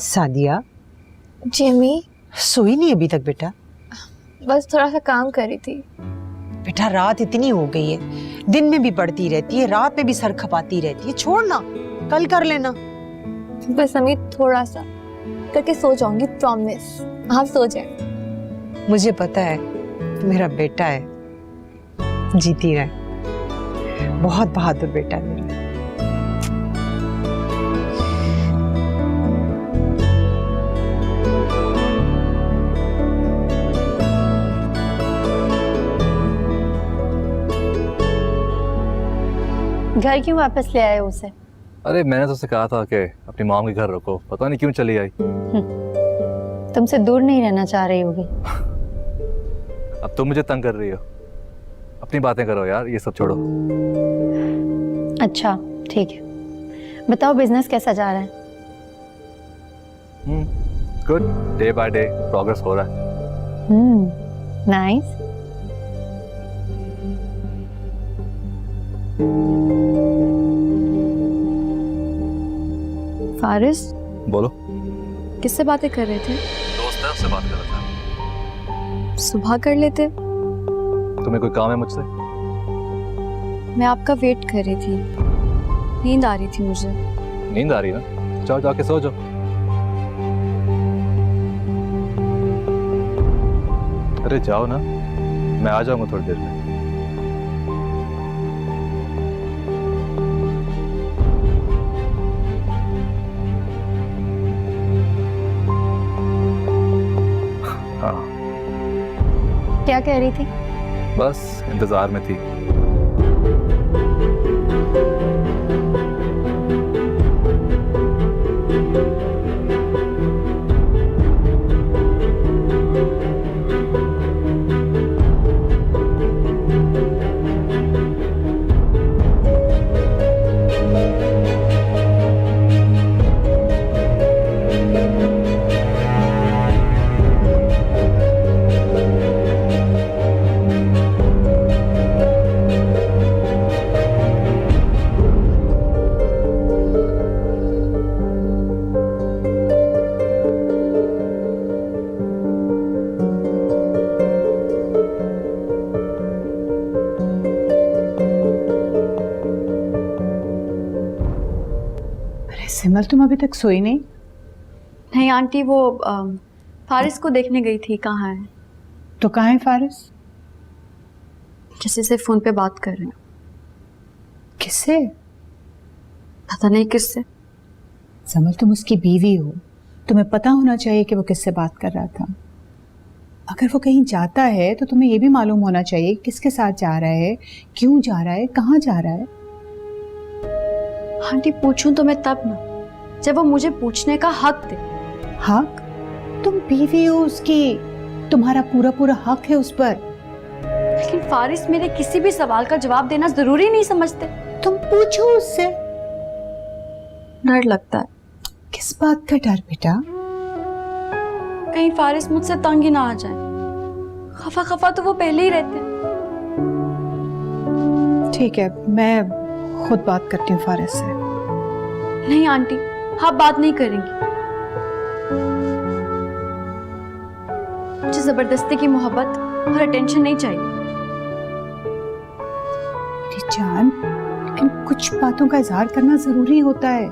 Sadia, Jamie, सोई नहीं अभी तक बेटा? बस थोड़ा सा काम करी थी। बेटा रात इतनी हो गई है, दिन में भी पढ़ती रहती है, रात में भी सर खपाती रहती है। छोड़ ना, कल कर लेना। बस अमी थोड़ा सा करके सो जाऊंगी, प्रॉमिस। आप सो जाए। मुझे पता है मेरा बेटा है, जीती रहे। बहुत बहादुर बेटा है मेरा। घर क्यों वापस ले आए उसे? अरे मैंने तो उसे कहा था कि अपनी मॉम के घर रुको, पता नहीं क्यों चली आई। तुमसे दूर नहीं रहना चाह रही होगी। अब तुम मुझे तंग कर रही हो। अपनी बातें करो यार, ये सब छोड़ो। अच्छा ठीक है, बताओ बिजनेस कैसा जा रहा है? Good, day by day progress हो रहा है। नाइस। फारिस, बोलो। किससे बातें कर रहे थे? दोस्त है, उससे बात कर रहा था। सुबह कर लेते। तुम्हें कोई काम है मुझसे? मैं आपका वेट कर रही थी, नींद आ रही थी मुझे। नींद आ रही ना, जाओ जाके सो जाओ। अरे जाओ ना, मैं आ जाऊंगा थोड़ी देर में। हाँ, क्या कह रही थी? बस इंतजार में थी। सिमल, तुम अभी तक सोई नहीं? नहीं आंटी, वो फारिस को देखने गई थी। कहाँ है? तो कहाँ है फारिस? किसी से फोन पे बात कर रहे हैं। किससे? पता नहीं किससे। सिमल, तुम उसकी बीवी हो, तुम्हें पता होना चाहिए कि वो किससे बात कर रहा था। अगर वो कहीं जाता है तो तुम्हें ये भी मालूम होना चाहिए किसके साथ जा रहा है, क्यों जा रहा है, कहाँ जा रहा है। आंटी पूछूं तो मैं तब ना, जब वो मुझे पूछने का हक दे। हक? तुम बीवी हो उसकी, तुम्हारा पूरा पूरा हक है उस पर। लेकिन फारिस मेरे किसी भी सवाल का जवाब देना जरूरी नहीं समझते। तुम पूछो उससे। डर लगता है। किस बात का डर बेटा? कहीं फारिस मुझसे तंग ही ना आ जाए। खफा खफा तो वो पहले ही रहते हैं। ठीक है, मैं खुद बात करती हूँ फारिस से। नहीं आंटी, आप बात नहीं करेंगी। मुझे जबरदस्ती की मोहब्बत और अटेंशन नहीं चाहिए। मेरी जान, लेकिन कुछ बातों का इजहार करना जरूरी होता है।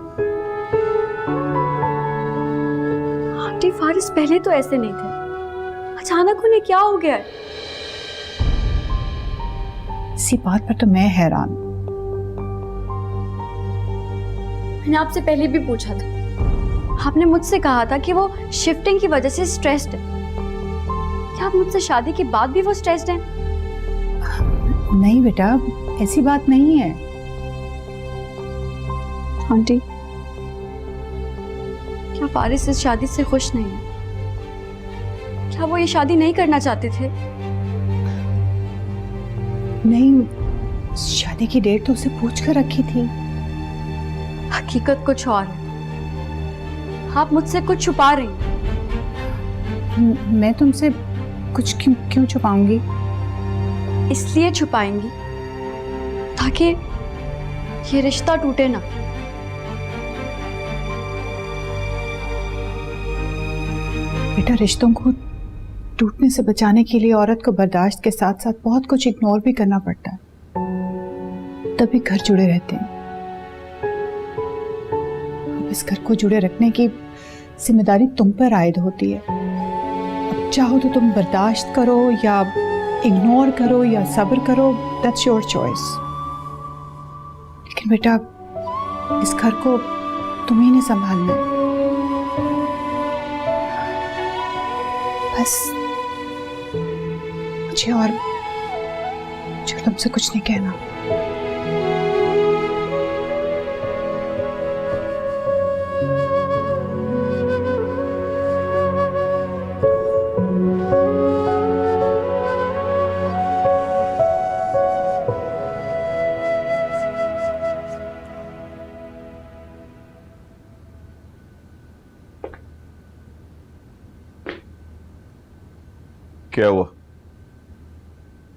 आंटी फारिस पहले तो ऐसे नहीं थे, अचानक उन्हें क्या हो गया है? इसी बात पर तो मैं हैरान। मैंने आपसे पहले भी पूछा था, आपने मुझसे कहा था कि वो शिफ्टिंग की वजह से स्ट्रेस्ड है। क्या आप मुझसे शादी के बाद भी वो स्ट्रेस्ड हैं? नहीं बेटा, ऐसी बात नहीं है। आंटी, क्या फारिस इस शादी से खुश नहीं है? क्या वो ये शादी नहीं करना चाहते थे? नहीं, शादी की डेट तो उसे पूछ कर रखी थी। हकीकत कुछ और है। आप मुझसे कुछ छुपा रही हैं। मैं तुमसे कुछ क्यों छुपाऊंगी? इसलिए छुपाएंगी ताकि ये रिश्ता टूटे ना। बेटा, रिश्तों को टूटने से बचाने के लिए औरत को बर्दाश्त के साथ साथ बहुत कुछ इग्नोर भी करना पड़ता है, तभी घर जुड़े रहते हैं। अब इस घर को जुड़े रखने की जिम्मेदारी तुम पर आयद होती है। अब चाहो तो तुम बर्दाश्त करो या इग्नोर करो या सब्र करो, दैट्स योर चॉइस। लेकिन बेटा, इस घर को तुम्ही ने संभालना है। बस मुझे तुमसे कुछ नहीं कहना। क्या हुआ?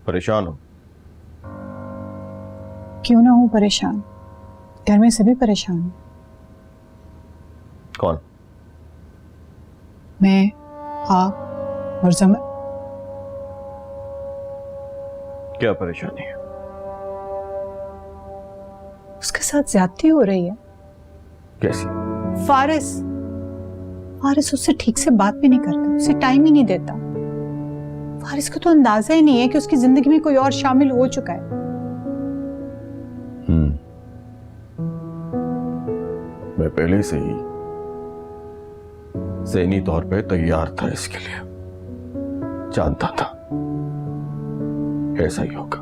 परेशान हो? क्यों ना हूं परेशान, घर में सभी परेशान हैं। कौन? मैं, आप और जमल। क्या परेशानी है? उसके साथ ज्यादती हो रही है। कैसी? फारिस उससे ठीक से बात भी नहीं करता, उसे टाइम ही नहीं देता। फारिस को तो अंदाजा ही नहीं है कि उसकी जिंदगी में कोई और शामिल हो चुका है। मैं पहले से ही ज़हनी तौर पे तैयार था इसके लिए, जानता था ऐसा ही होगा।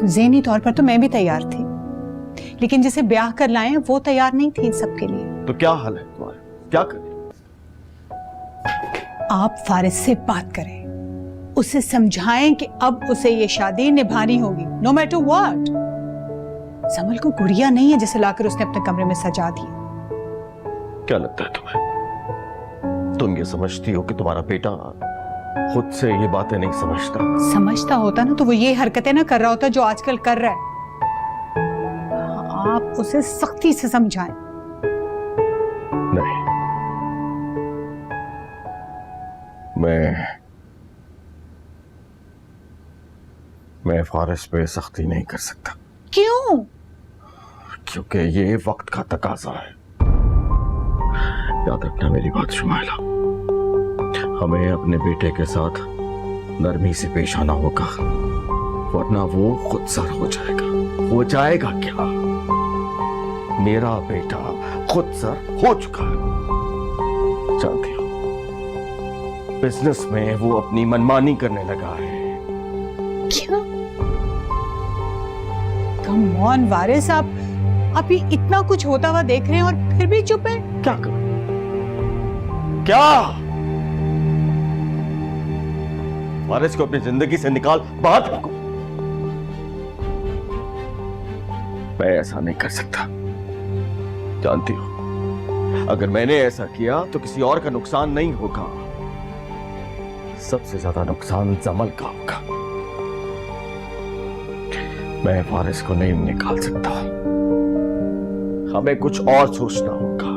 ज़हनी तौर पर तो मैं भी तैयार थी, लेकिन जिसे ब्याह कर लाए वो तैयार नहीं थी इन सबके लिए। तो क्या हाल है तुम्हारा? क्या करें? आप फारिस से बात करें, उसे समझाएं कि अब उसे ये शादी निभानी होगी, नो मैटर व्हाट। समल को गुड़िया नहीं है जिसे लाकर उसने अपने कमरे में सजा दिया। क्या लगता है तुम्हें? तुम ये समझती हो कि तुम्हारा बेटा खुद से ये बातें नहीं समझता? समझता होता ना तो वो ये हरकतें ना कर रहा होता जो आजकल कर रहा है। आप उसे सख्ती से समझाएं। नहीं, मैं फारिस पे सख्ती नहीं कर सकता। क्यों? क्योंकि ये वक्त का तकाजा है। याद रखना मेरी बात शुमाइला, हमें अपने बेटे के साथ नरमी से पेश आना होगा, वरना वो खुद सर हो जाएगा। हो जाएगा क्या? मेरा बेटा खुद सर हो चुका है, जानती हो। बिजनेस में वो अपनी मनमानी करने लगा है। क्या? कम ऑन वारिस, आप ये इतना कुछ होता हुआ देख रहे हैं और फिर भी चुप है? क्या करूं? क्या? वारिस को अपनी जिंदगी से निकाल बाहर फेंको। मैं ऐसा नहीं कर सकता, जानती हो। अगर मैंने ऐसा किया तो किसी और का नुकसान नहीं होगा, सबसे ज्यादा नुकसान जमल का होगा। मैं वारिस को नहीं निकाल सकता, हमें कुछ और सोचना होगा।